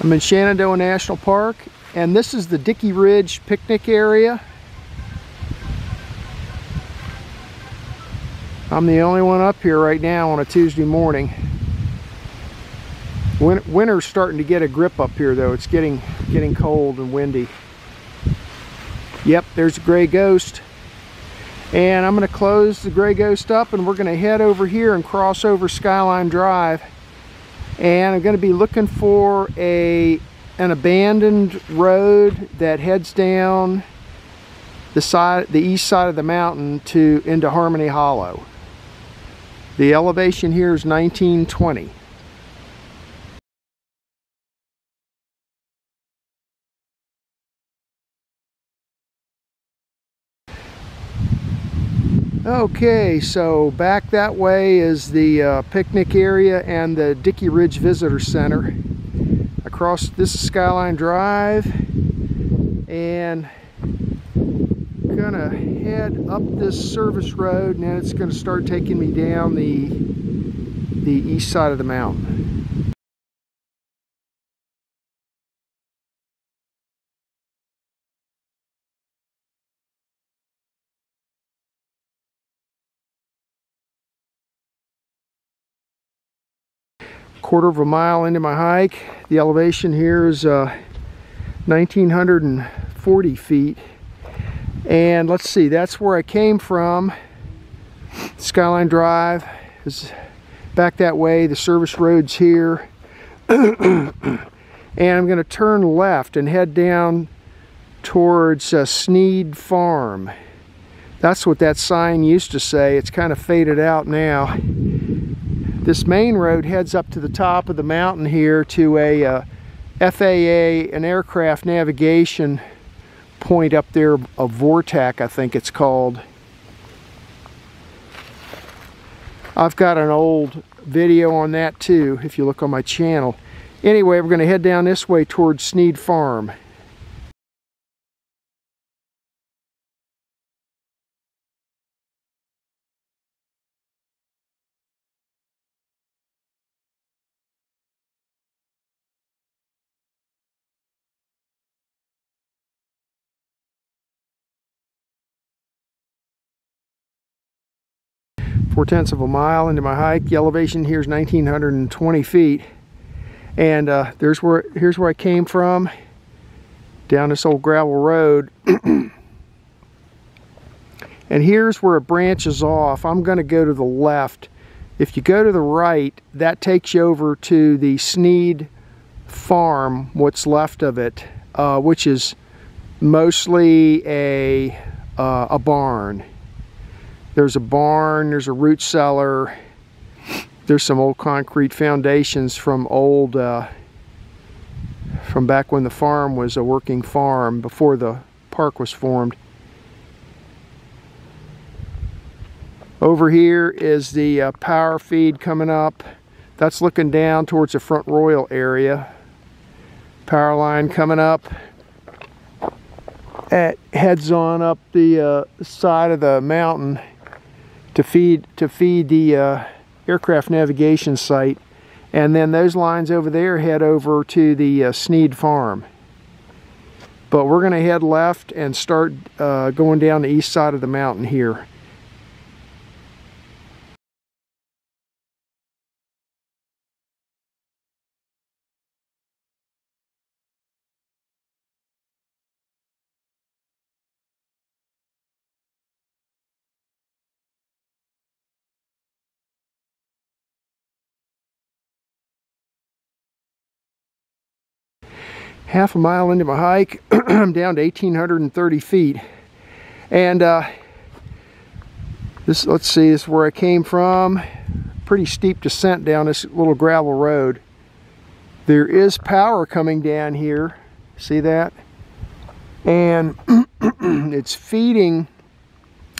I'm in Shenandoah National Park, and this is the Dickey Ridge picnic area. I'm the only one up here right now on a Tuesday morning. Winter's starting to get a grip up here though. It's getting cold and windy. Yep, there's a gray ghost. And I'm going to close the gray ghost up, and we're going to head over here and cross over Skyline Drive. And I'm going to be looking for an abandoned road that heads down the east side of the mountain into Harmony Hollow. The elevation here is 1920. Okay, so back that way is the picnic area and the Dickey Ridge Visitor Center. Across this is Skyline Drive, and gonna head up this service road, and then it's gonna start taking me down the east side of the mountain. Quarter of a mile into my hike. The elevation here is 1940 feet. And let's see, that's where I came from. Skyline Drive is back that way. The service road's here. And I'm going to turn left and head down towards Sneed Farm. That's what that sign used to say. It's kind of faded out now. This main road heads up to the top of the mountain here to a FAA, an aircraft navigation point up there, a VORTAC I think it's called. I've got an old video on that too if you look on my channel. Anyway, we're going to head down this way towards Sneed Farm. Four-tenths of a mile into my hike. The elevation here is 1920 feet, and here's where I came from, down this old gravel road. And here's where it branches off. I'm going to go to the left. If you go to the right, that takes you over to the Sneed Farm, what's left of it, which is mostly a barn. There's a barn, there's a root cellar, there's some old concrete foundations from from back when the farm was a working farm, before the park was formed. Over here is the power feed coming up. That's looking down towards the Front Royal area. Power line coming up. It heads on up the side of the mountain to feed the aircraft navigation site, and then those lines over there head over to the Sneed Farm. But we're going to head left and start going down the east side of the mountain here. Half a mile into my hike, I'm down to 1,830 feet. And let's see, this is where I came from. Pretty steep descent down this little gravel road. There is power coming down here. See that? And it's feeding,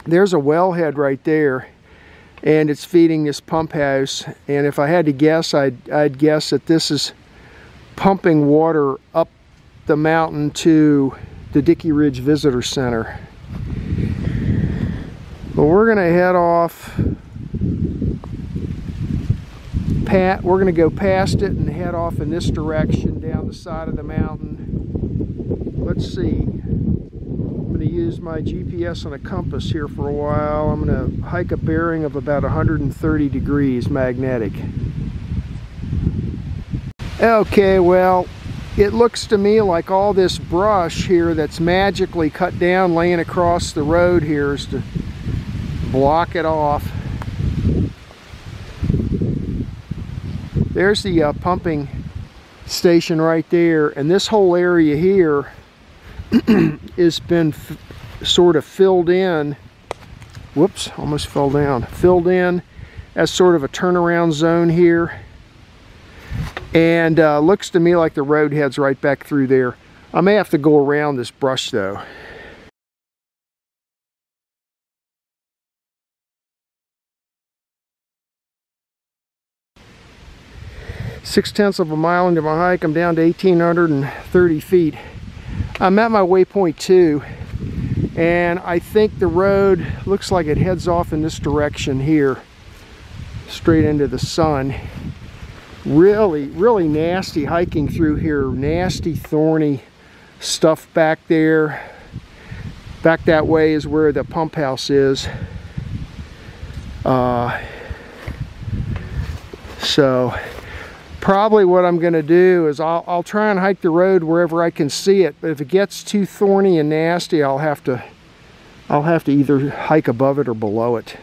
there's a wellhead right there. And it's feeding this pump house. And if I had to guess, I'd guess that this is pumping water up the mountain to the Dickey Ridge Visitor Center. But we're going to head off We're going to go past it and head off in this direction down the side of the mountain. Let's see. I'm going to use my GPS and a compass here for a while. I'm going to hike a bearing of about 130 degrees magnetic. Okay, well, it looks to me like all this brush here that's magically cut down laying across the road here is to block it off. There's the pumping station right there, and this whole area here has been sort of filled in. Whoops, almost fell down. Filled in as sort of a turnaround zone here. And looks to me like the road heads right back through there. I may have to go around this brush though. 0.6 of a mile into my hike, I'm down to 1,830 feet. I'm at my waypoint 2, and I think the road looks like it heads off in this direction here, straight into the sun. Really nasty hiking through here. Nasty, thorny stuff back there. Back that way is where the pump house is. So probably what I'm going to do is I'll try and hike the road wherever I can see it. But if it gets too thorny and nasty, I'll have to either hike above it or below it.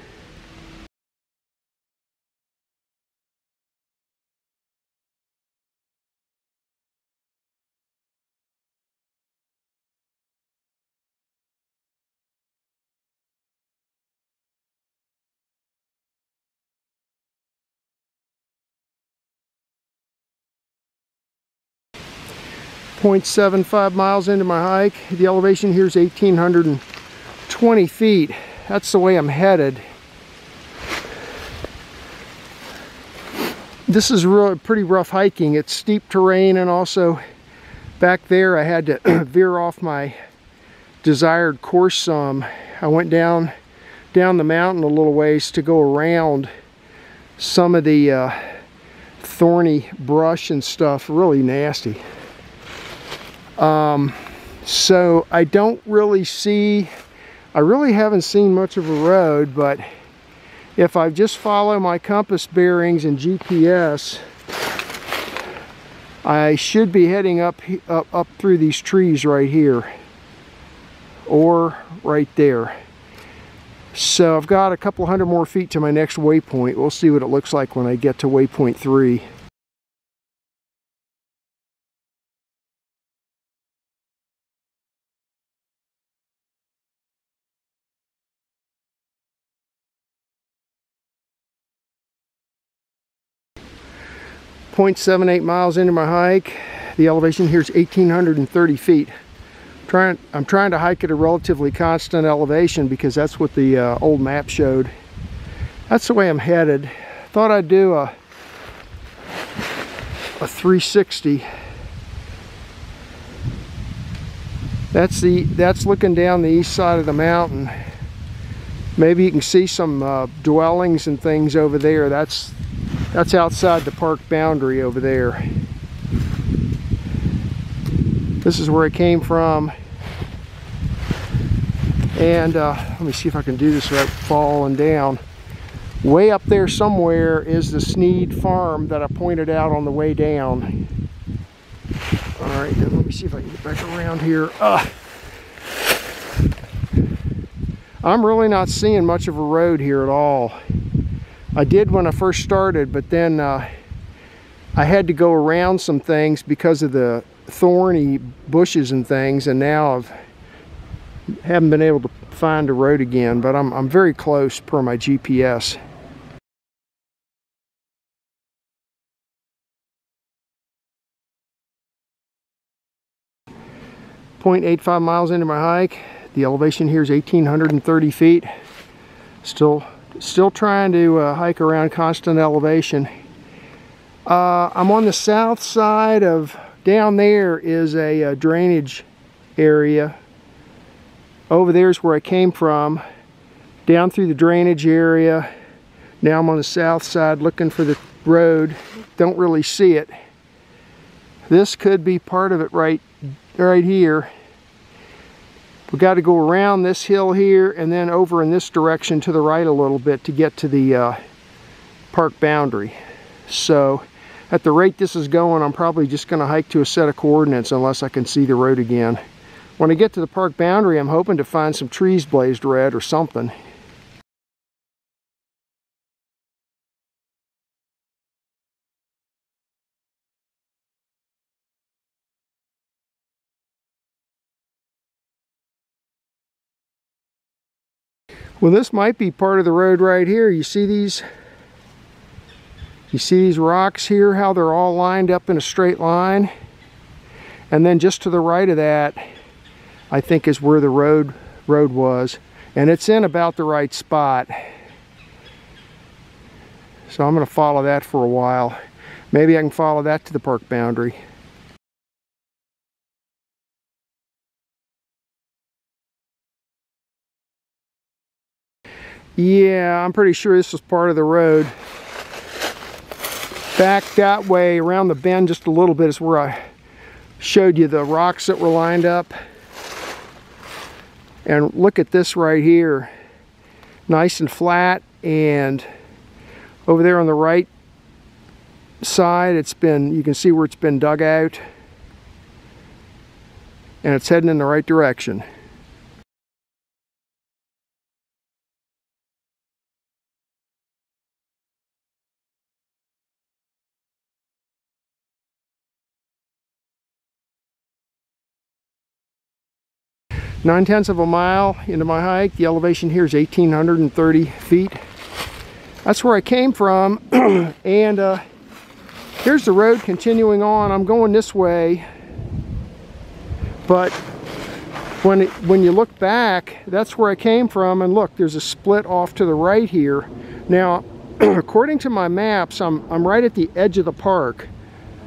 .75 miles into my hike. The elevation here is 1,820 feet. That's the way I'm headed. This is really pretty rough hiking. It's steep terrain, and also back there I had to veer off my desired course some. I went down the mountain a little ways to go around some of the thorny brush and stuff. Really nasty. So I really haven't seen much of a road, but if I just follow my compass bearings and GPS, I should be heading up through these trees right here, or right there. So I've got a couple hundred more feet to my next waypoint. We'll see what it looks like when I get to waypoint 3. .78 miles into my hike. The elevation here is 1,830 feet. I'm trying to hike at a relatively constant elevation because that's what the old map showed. That's the way I'm headed. Thought I'd do a 360. That's looking down the east side of the mountain. Maybe you can see some dwellings and things over there. That's outside the park boundary over there. This is where I came from. And let me see if I can do this without falling down. Way up there somewhere is the Sneed farm that I pointed out on the way down. Alright, then let me see if I can get back around here. I'm really not seeing much of a road here at all. I did when I first started, but then I had to go around some things because of the thorny bushes and things, and now haven't been able to find a road again, but I'm very close per my GPS. .85 miles into my hike. The elevation here is 1,830 feet. Still trying to hike around constant elevation. I'm on the south side of, down there is a drainage area. Over there is where I came from. Down through the drainage area. Now I'm on the south side looking for the road. Don't really see it. This could be part of it right here. We got to go around this hill here and then over in this direction to the right a little bit to get to the park boundary. So at the rate this is going, I'm probably just going to hike to a set of coordinates unless I can see the road again. When I get to the park boundary, I'm hoping to find some trees blazed red or something. Well, this might be part of the road right here. You see these rocks here, how they're all lined up in a straight line? And then just to the right of that, I think is where the road was. And it's in about the right spot. So I'm going to follow that for a while. Maybe I can follow that to the park boundary. Yeah, I'm pretty sure this was part of the road. Back that way, around the bend just a little bit, is where I showed you the rocks that were lined up. And look at this right here. Nice and flat, and over there on the right side, you can see where it's been dug out. And it's heading in the right direction. Nine-tenths of a mile into my hike. The elevation here is 1,830 feet. That's where I came from. And here's the road continuing on. I'm going this way. But when you look back, that's where I came from. And look, there's a split off to the right here. Now, according to my maps, I'm right at the edge of the park.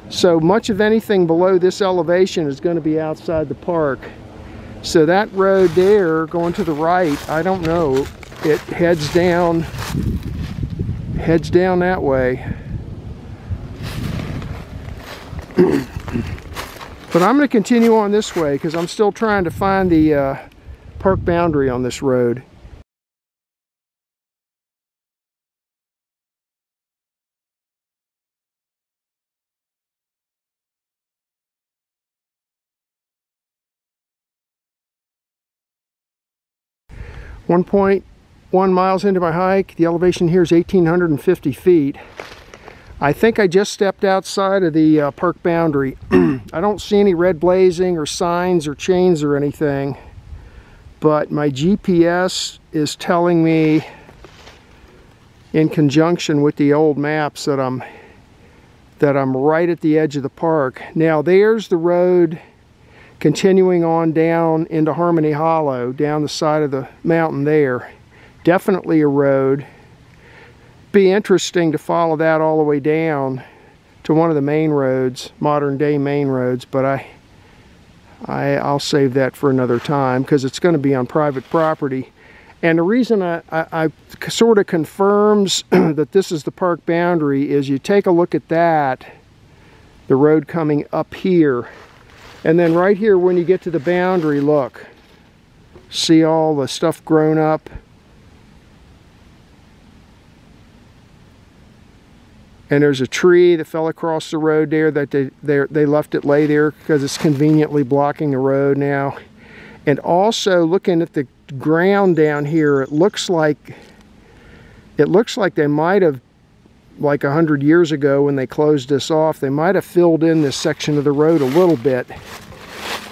So much of anything below this elevation is going to be outside the park. So that road there going to the right, I don't know, it heads down that way. But I'm going to continue on this way because I'm still trying to find the park boundary on this road. .1 miles into my hike. The elevation here is 1,850 feet. I think I just stepped outside of the park boundary. I don't see any red blazing or signs or chains or anything, but my GPS is telling me, in conjunction with the old maps, that I'm right at the edge of the park. Now there's the road continuing on down into Harmony Hollow, down the side of the mountain there. Definitely a road. Be interesting to follow that all the way down to one of the main roads, modern day main roads, but I'll save that for another time because it's going to be on private property. And the reason I sort of confirms that this is the park boundary is you take a look at that, the road coming up here. And then right here when you get to the boundary, look, see all the stuff grown up? And there's a tree that fell across the road there that they left it lay there because it's conveniently blocking the road now. And also looking at the ground down here, it looks like they might have, like 100 years ago when they closed this off, they might have filled in this section of the road a little bit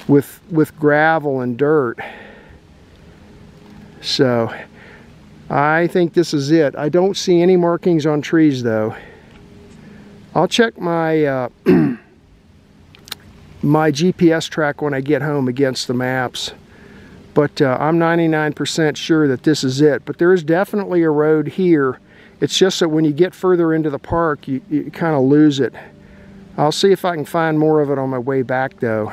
with gravel and dirt. So I think this is it. I don't see any markings on trees though. I'll check my my GPS track when I get home against the maps, but I'm 99% sure that this is it. But there is definitely a road here. It's just that when you get further into the park, you kind of lose it. I'll see if I can find more of it on my way back though.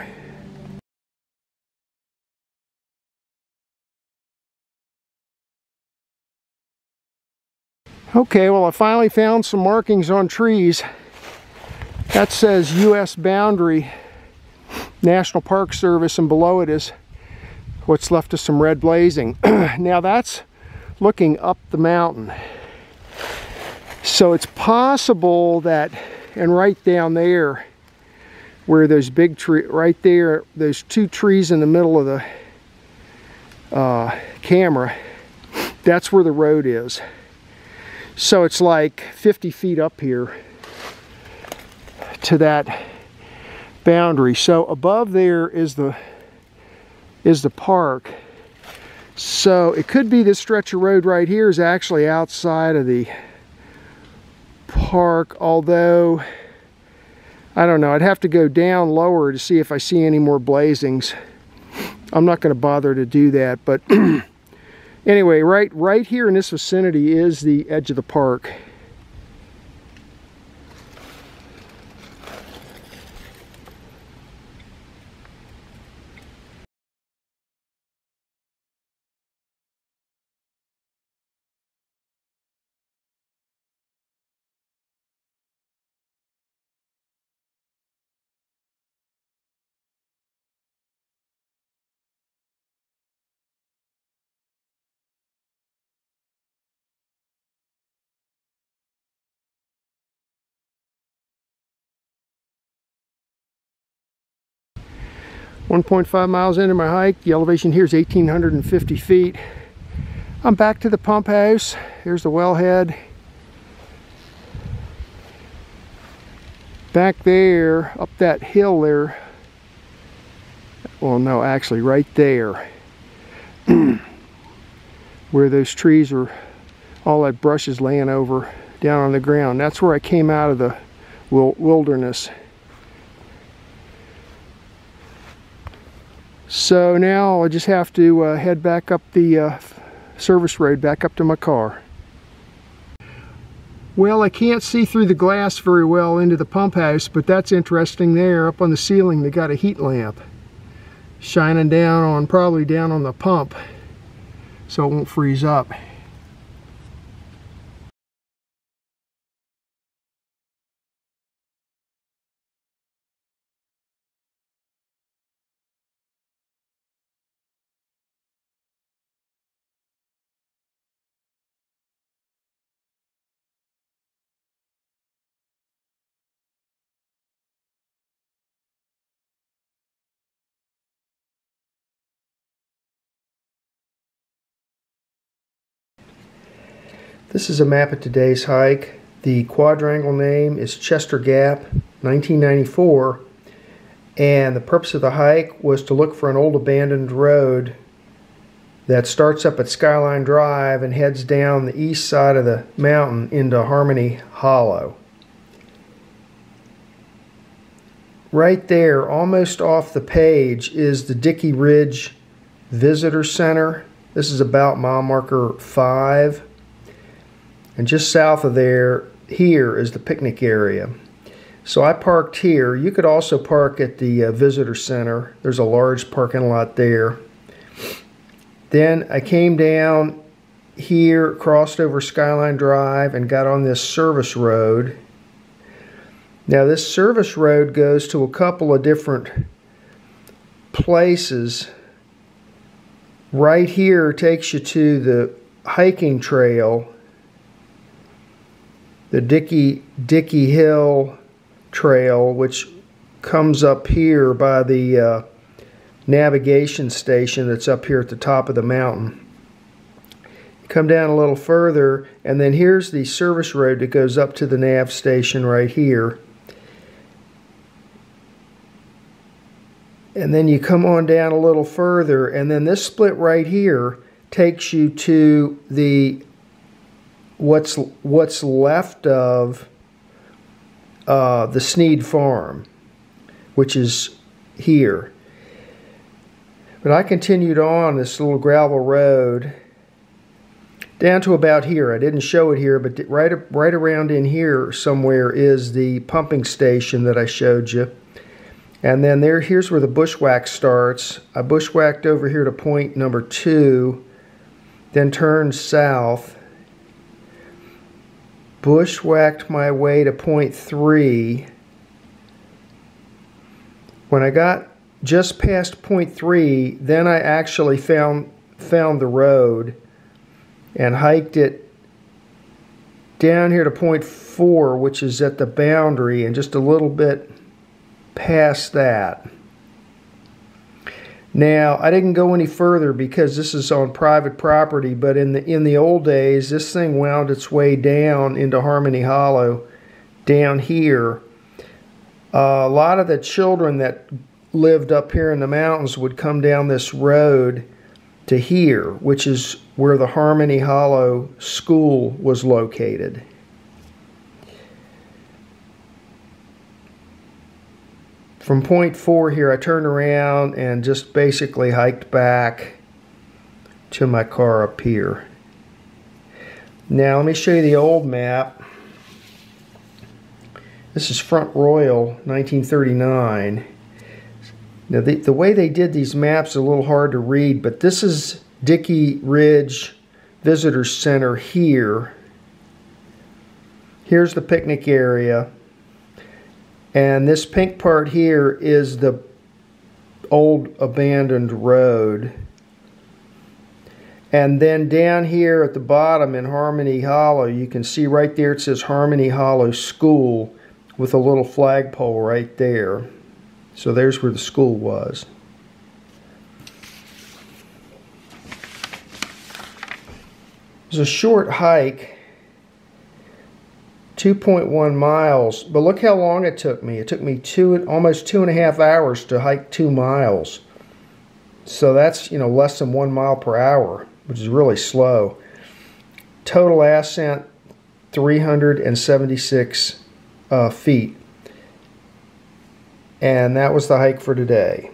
Okay, well, I finally found some markings on trees. That says U.S. Boundary National Park Service, and below it is what's left of some red blazing. Now that's looking up the mountain. So it's possible that, and right down there, where those big trees, right there, those two trees in the middle of the camera, that's where the road is. So it's like 50 feet up here to that boundary. So above there is the park. So it could be this stretch of road right here is actually outside of the park, although I don't know, I'd have to go down lower to see if I see any more blazings. I'm not going to bother to do that, but anyway, right here in this vicinity is the edge of the park. .5 miles into my hike. The elevation here is 1,850 feet. I'm back to the pump house. Here's the wellhead. Back there, up that hill there, well no, actually right there, where those trees are, all that brush is laying over down on the ground. That's where I came out of the wilderness. So now I just have to head back up the service road, back up to my car. Well, I can't see through the glass very well into the pump house, but that's interesting there. Up on the ceiling they got a heat lamp shining down on, probably down on the pump, so it won't freeze up. This is a map of today's hike. The quadrangle name is Chester Gap, 1994, and the purpose of the hike was to look for an old abandoned road that starts up at Skyline Drive and heads down the east side of the mountain into Harmony Hollow. Right there, almost off the page, is the Dickey Ridge Visitor Center. This is about mile marker 5. And just south of there, here is the picnic area. So I parked here. You could also park at the visitor center. There's a large parking lot there. Then I came down here, crossed over Skyline Drive, and got on this service road. Now this service road goes to a couple of different places. Right here takes you to the hiking trail, the Dickey Hill Trail, which comes up here by the navigation station that's up here at the top of the mountain. You come down a little further, and then here's the service road that goes up to the nav station right here. And then you come on down a little further, and then this split right here takes you to the what's left of the Sneed Farm, which is here. But I continued on this little gravel road down to about here. I didn't show it here, but right around in here somewhere is the pumping station that I showed you. And then here's where the bushwhack starts. I bushwhacked over here to point number 2, then turned south. bushwhacked my way to point 3. When I got just past point 3, then I actually found the road and hiked it down here to point 4, which is at the boundary, and just a little bit past that. Now, I didn't go any further because this is on private property, but in the old days, this thing wound its way down into Harmony Hollow down here. A lot of the children that lived up here in the mountains would come down this road to here, which is where the Harmony Hollow School was located. From point 4 here, I turned around and just basically hiked back to my car up here. Now let me show you the old map. This is Front Royal, 1939. Now the way they did these maps is a little hard to read, but this is Dickey Ridge Visitor Center here. Here's the picnic area. And this pink part here is the old abandoned road. And then down here at the bottom in Harmony Hollow, you can see right there it says Harmony Hollow School with a little flagpole right there. So there's where the school was. It was a short hike, 2.1 miles, but look how long it took me. It took me almost 2.5 hours to hike 2 miles. So that's, less than 1 mile per hour, which is really slow. Total ascent, 376 feet. And that was the hike for today.